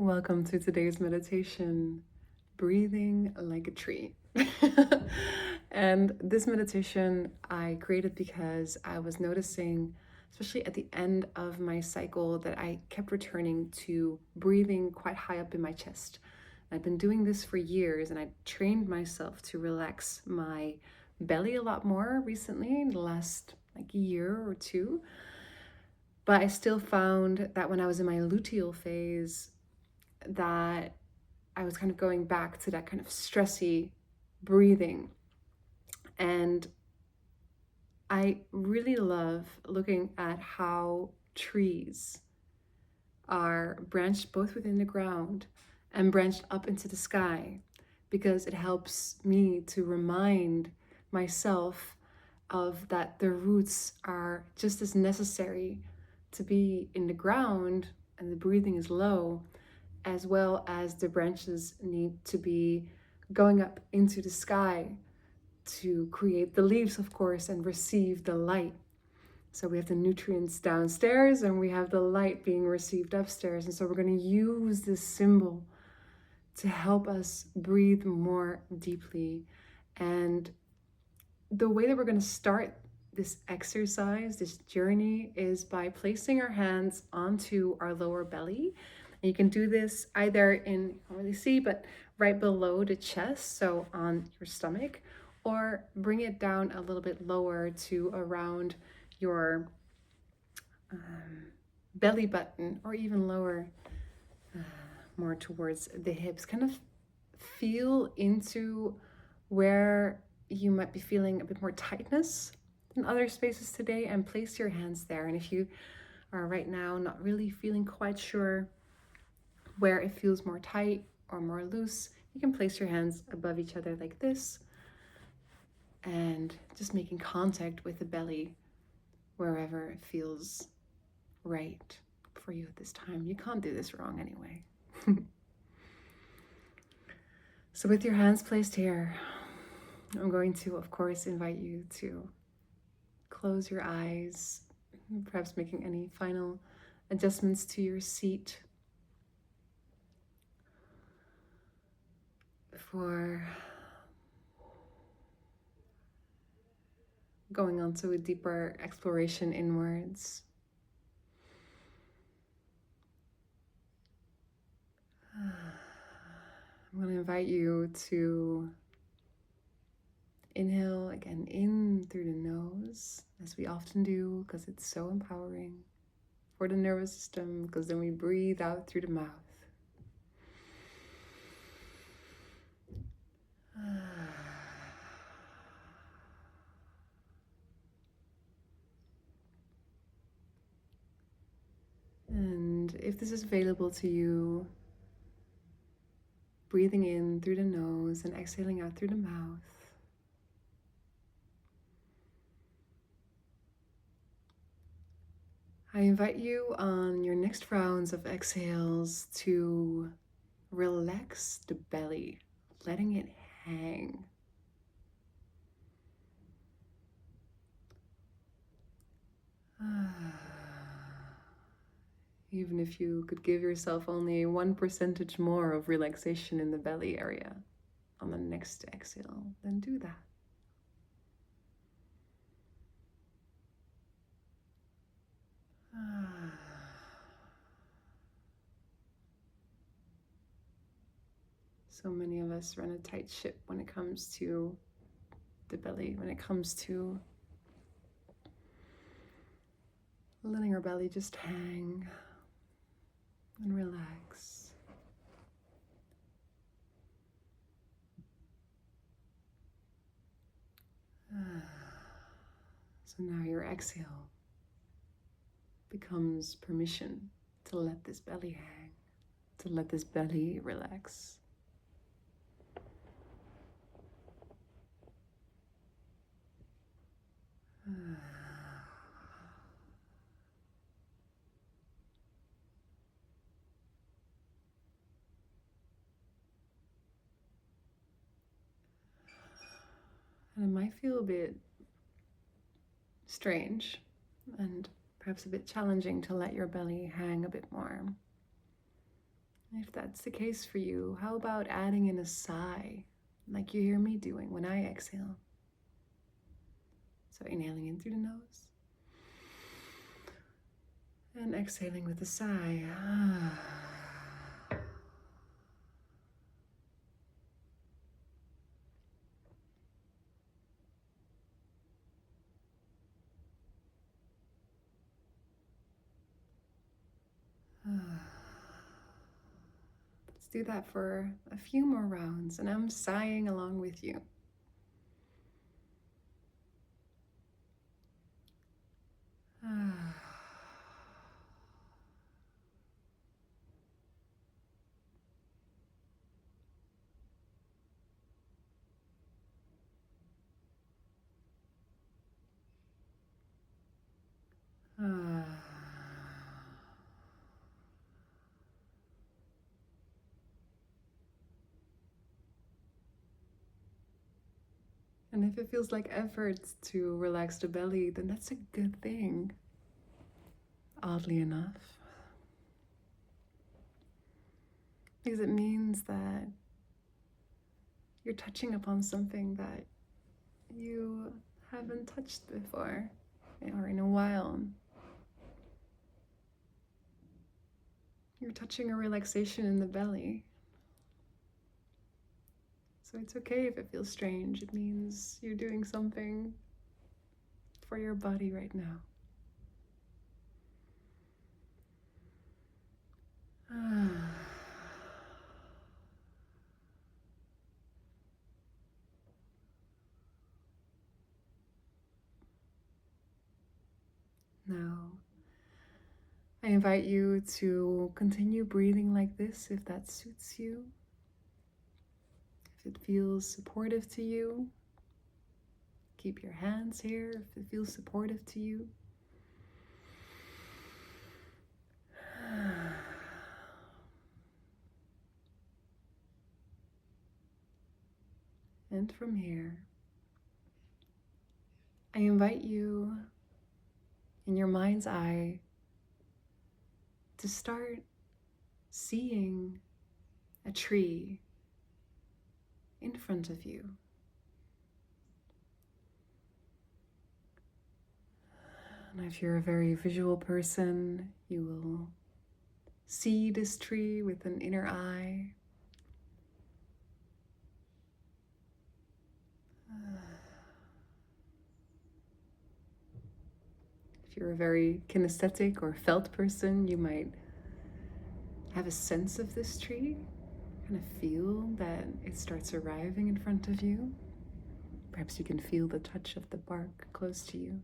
Welcome to today's meditation, breathing like a tree. And this meditation I created because I was noticing, especially at the end of my cycle, that I kept returning to breathing quite high up in my chest. I've been doing this for years, and I trained myself to relax my belly a lot more recently, in the last year or two. But I still found that when I was in my luteal phase, that I was kind of going back to that kind of stressy breathing. And I really love looking at how trees are branched both within the ground and branched up into the sky, because it helps me to remind myself of that the roots are just as necessary to be in the ground and the breathing is low, as well as the branches need to be going up into the sky to create the leaves, of course, and receive the light. So we have the nutrients downstairs and we have the light being received upstairs. And so we're going to use this symbol to help us breathe more deeply. And the way that we're going to start this exercise, this journey, is by placing our hands onto our lower belly. And you can do this either in, you can't really see, but right below the chest, so on your stomach, or bring it down a little bit lower to around your belly button, or even lower, more towards the hips. Kind of feel into where you might be feeling a bit more tightness in other spaces today, and place your hands there. And if you are right now not really feeling quite sure where it feels more tight or more loose, you can place your hands above each other like this, and just making contact with the belly wherever it feels right for you at this time. You can't do this wrong anyway. So with your hands placed here, I'm going to, of course, invite you to close your eyes, perhaps making any final adjustments to your seat before going on to a deeper exploration inwards. I'm going to invite you to inhale again in through the nose, as we often do, because it's so empowering for the nervous system, because then we breathe out through the mouth. And if this is available to you, breathing in through the nose and exhaling out through the mouth. I invite you on your next rounds of exhales to relax the belly, letting it hang. Even if you could give yourself only 1% more of relaxation in the belly area on the next exhale, then do that. So many of us run a tight ship when it comes to the belly, when it comes to letting our belly just hang and relax. So now your exhale becomes permission to let this belly hang, to let this belly relax. And it might feel a bit strange and perhaps a bit challenging to let your belly hang a bit more. If that's the case for you, how about adding in a sigh, like you hear me doing when I exhale? So inhaling in through the nose and exhaling with a sigh. Let's do that for a few more rounds, and I'm sighing along with you. And if it feels like effort to relax the belly, then that's a good thing, oddly enough. Because it means that you're touching upon something that you haven't touched before or in a while. You're touching a relaxation in the belly. So it's okay if it feels strange. It means you're doing something for your body right now. Now, I invite you to continue breathing like this if that suits you. If it feels supportive to you, keep your hands here if it feels supportive to you. And from here, I invite you in your mind's eye to start seeing a tree in front of you. And if you're a very visual person, you will see this tree with an inner eye. If you're a very kinesthetic or felt person, you might have a sense of this tree, kind of feel that it starts arriving in front of you. Perhaps you can feel the touch of the bark close to you.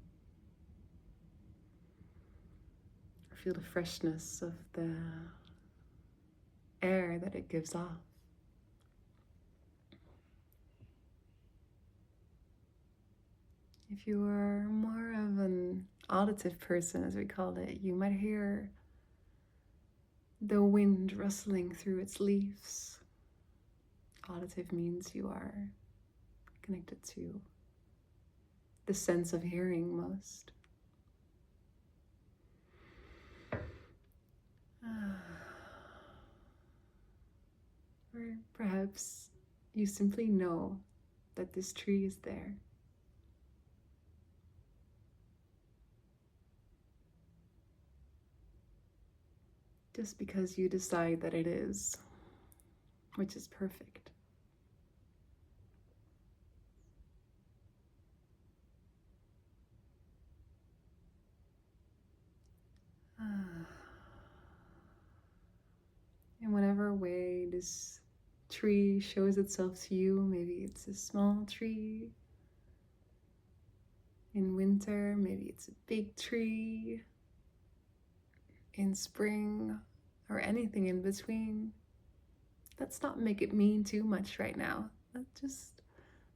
Or feel the freshness of the air that it gives off. If you are more of an auditive person, as we call it, you might hear the wind rustling through its leaves. Auditive means you are connected to the sense of hearing most. Or perhaps you simply know that this tree is there. Just because you decide that it is, which is perfect. In whatever way this tree shows itself to you, maybe it's a small tree in winter, maybe it's a big tree in spring, or anything in between. Let's not make it mean too much right now. Let's just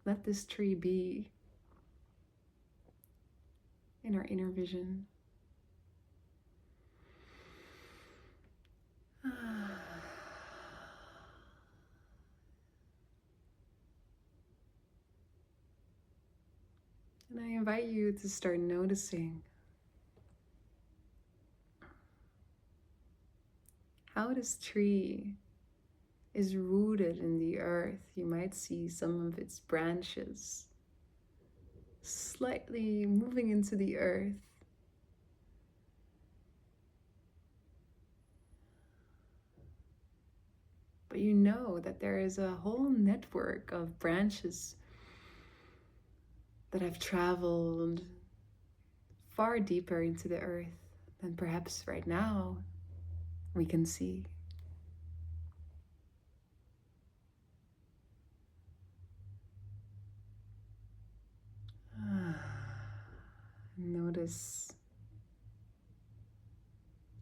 let this tree be in our inner vision. And I invite you to start noticing how this tree is rooted in the earth. You might see some of its branches slightly moving into the earth. But you know that there is a whole network of branches that have traveled far deeper into the earth than perhaps right now we can see. Notice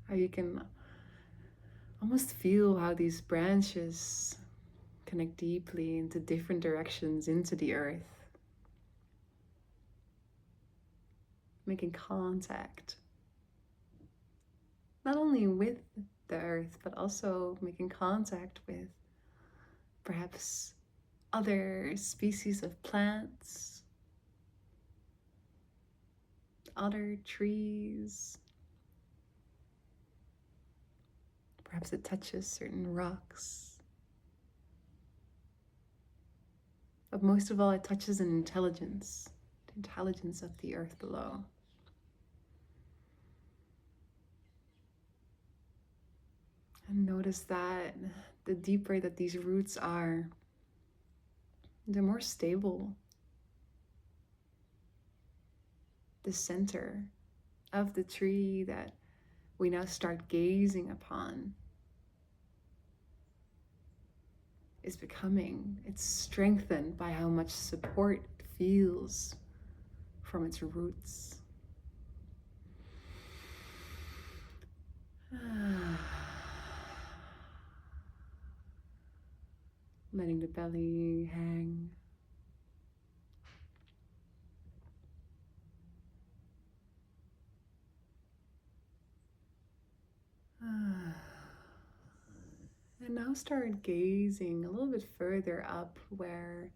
how you can almost feel how these branches connect deeply into different directions into the earth, making contact not only with the earth, but also making contact with perhaps other species of plants, other trees. Perhaps it touches certain rocks. But most of all, it touches an intelligence, the intelligence of the earth below. And notice that the deeper that these roots are, the more stable the center of the tree that we now start gazing upon is becoming. It's strengthened by how much support it feels from its roots. Letting the belly hang. And now start gazing a little bit further up where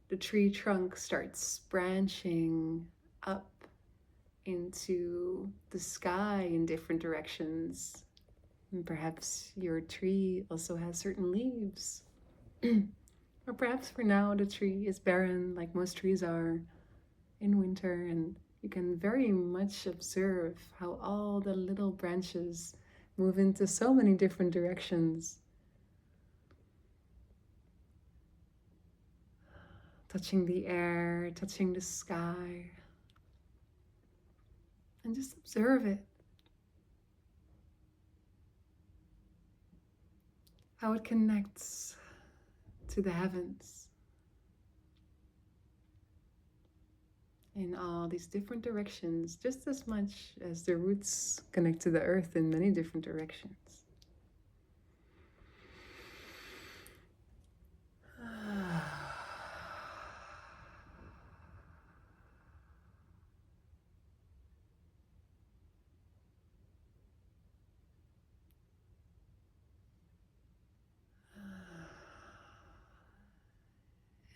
the tree trunk starts branching up into the sky in different directions. And perhaps your tree also has certain leaves. Or perhaps for now the tree is barren, like most trees are in winter, and you can very much observe how all the little branches move into so many different directions, touching the air, touching the sky, and just observe it. How it connects to the heavens in all these different directions, just as much as the roots connect to the earth in many different directions.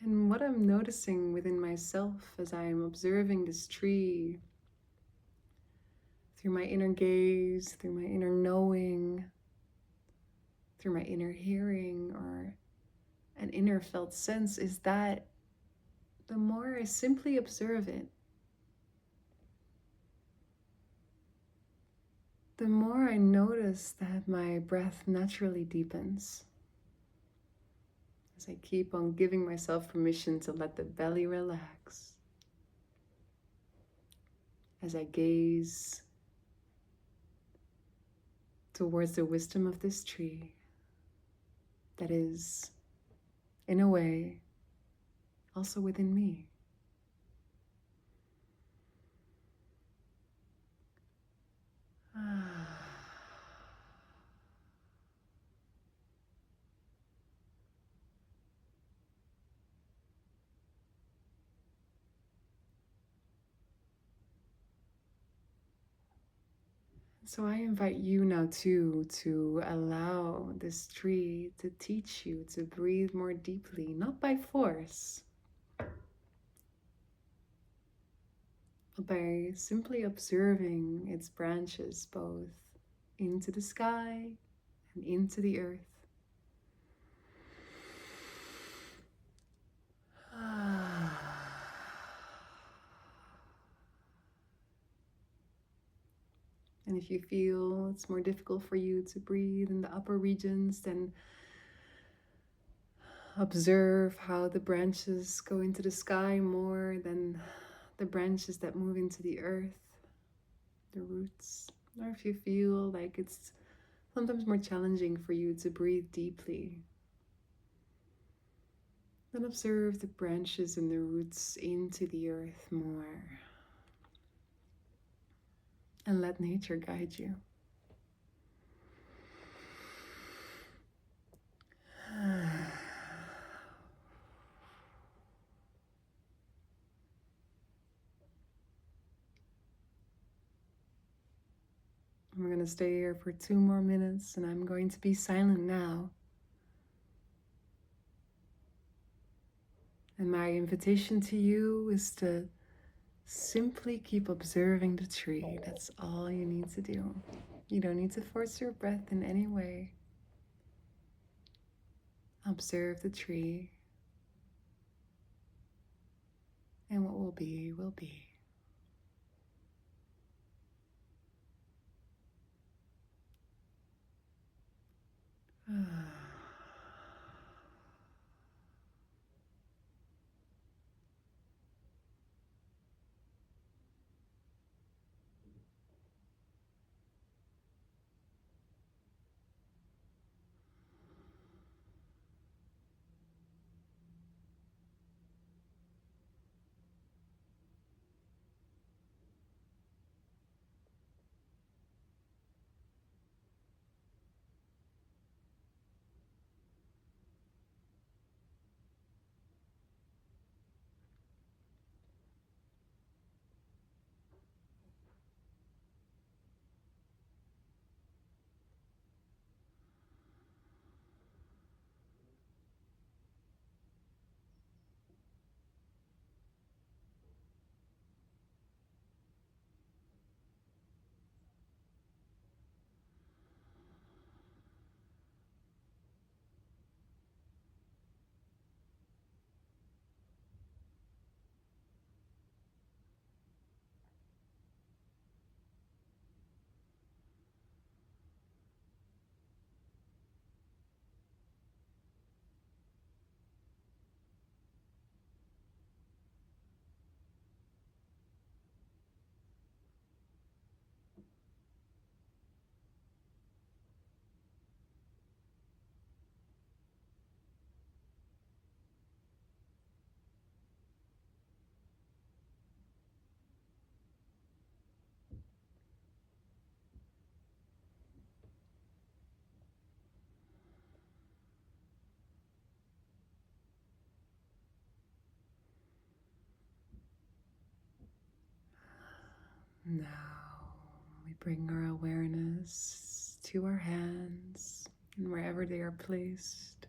And what I'm noticing within myself as I am observing this tree through my inner gaze, through my inner knowing, through my inner hearing, or an inner felt sense, is that the more I simply observe it, the more I notice that my breath naturally deepens. As I keep on giving myself permission to let the belly relax. As I gaze towards the wisdom of this tree that is, in a way, also within me. So I invite you now too to allow this tree to teach you to breathe more deeply, not by force, but by simply observing its branches both into the sky and into the earth. And if you feel it's more difficult for you to breathe in the upper regions, then observe how the branches go into the sky more than the branches that move into the earth, the roots. Or if you feel like it's sometimes more challenging for you to breathe deeply, then observe the branches and the roots into the earth more. And let nature guide you. We're going to stay here for 2 more minutes, and I'm going to be silent now. And my invitation to you is to simply keep observing the tree. That's all you need to do. You don't need to force your breath in any way. Observe the tree, and what will be, will be. Now we bring our awareness to our hands and wherever they are placed.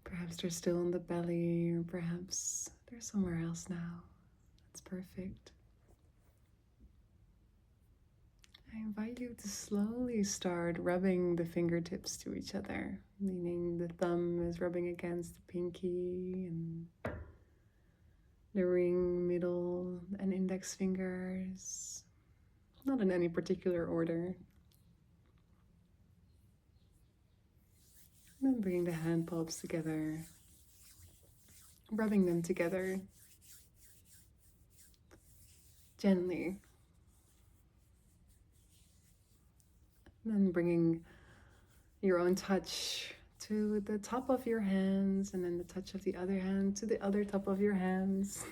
Perhaps they're still in the belly, or perhaps they're somewhere else now. That's perfect. I invite you to slowly start rubbing the fingertips to each other, meaning the thumb is rubbing against the pinky and the ring, middle, and index fingers, not in any particular order. And then bringing the hand palms together, rubbing them together gently. And then bringing your own touch to the top of your hands, and then the touch of the other hand to the other top of your hands.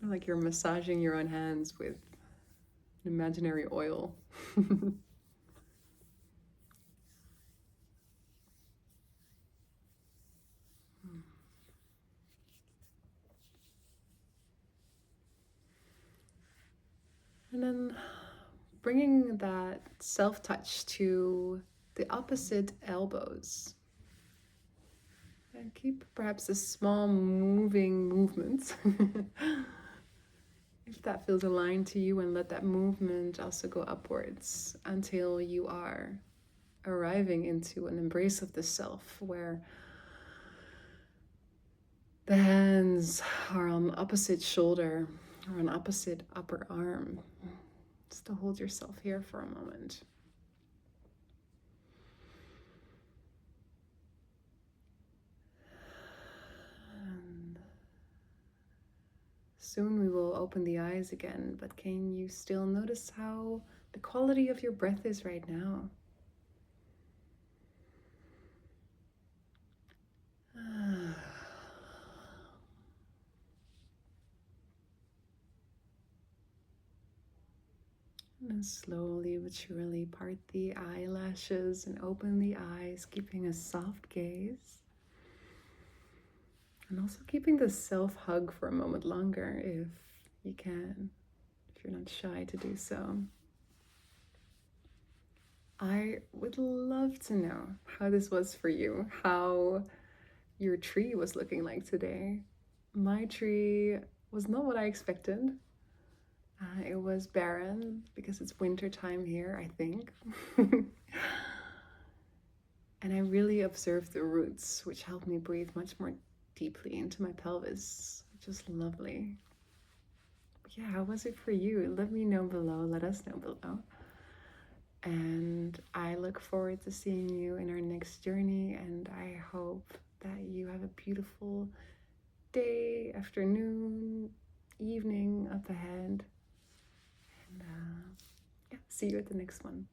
Like you're massaging your own hands with imaginary oil. And then bringing that self-touch to the opposite elbows. And keep perhaps a small moving movement. if that feels aligned to you, and let that movement also go upwards until you are arriving into an embrace of the self, where the hands are on opposite shoulder or on opposite upper arm. Just to hold yourself here for a moment. And soon we will open the eyes again, but can you still notice how the quality of your breath is right now? And slowly but surely part the eyelashes and open the eyes, keeping a soft gaze. And also keeping the self-hug for a moment longer if you can, if you're not shy to do so. I would love to know how this was for you, how your tree was looking like today. My tree was not what I expected. It was barren because it's winter time here, I think. And I really observed the roots, which helped me breathe much more deeply into my pelvis, which is lovely. Yeah, how was it for you? Let me know below. Let us know below. And I look forward to seeing you in our next journey. And I hope that you have a beautiful day, afternoon, evening up ahead. And yeah, see you at the next one.